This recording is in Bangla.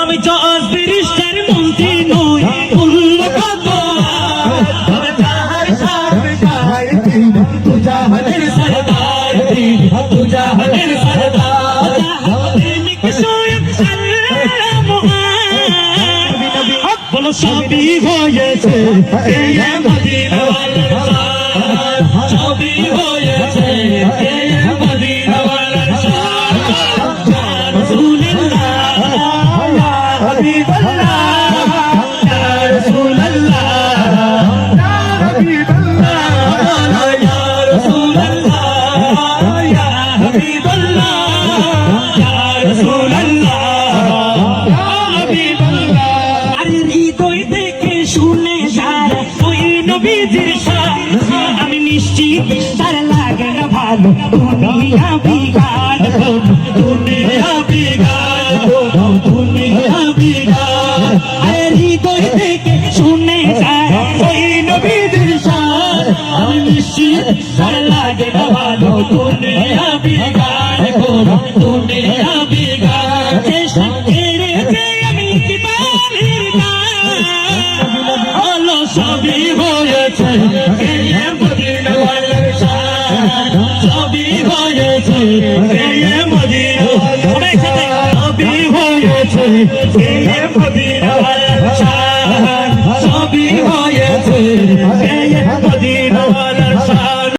আমি জজ ব্যারিস্টার মন্ত্রী নই উল্ল কত তবে তাহার সরকার তু জাহানের সরদার তু জাহানের সরদার প্রেমিক সৈয়দ সাল্লাম বলো সবই হয়েছে এই মদিনা ওয়ালার শান সবই হয়েছে এই মদিনা ওয়ালার শান ইয়া রাসূলুল্লাহ ইয়া হাবিবাল্লাহ ইয়া রাসূলুল্লাহ ইয়া হাবিবাল্লাহ ইয়া রাসূলুল্লাহ ইয়া হাবিবাল্লাহ ইয়া রাসূলুল্লাহ ইয়া হাবিবাল্লাহ আরে হৃদয় থেকে শুনে যার ওই নবীজির শান আমি নিশ্চিত তার লাগে না ভালো দুনিয়া বিগাড় দুনিয়া বিগাড় দুনিয়া বিগাড় আরে হৃদয় থেকে শুনে যার ওই নবীজির শান আমি নিশ্চিত তার লাগে না ভালো দুনিয়া বিগাড় দুনিয়া বিগাড় ছেড়েছে আমি কি বালির হলো সবই হয়েছে এই মদিনা ওয়ালার শান সবই হয়েছে এই মদিনা ওয়ালার শান সবই হয়েছে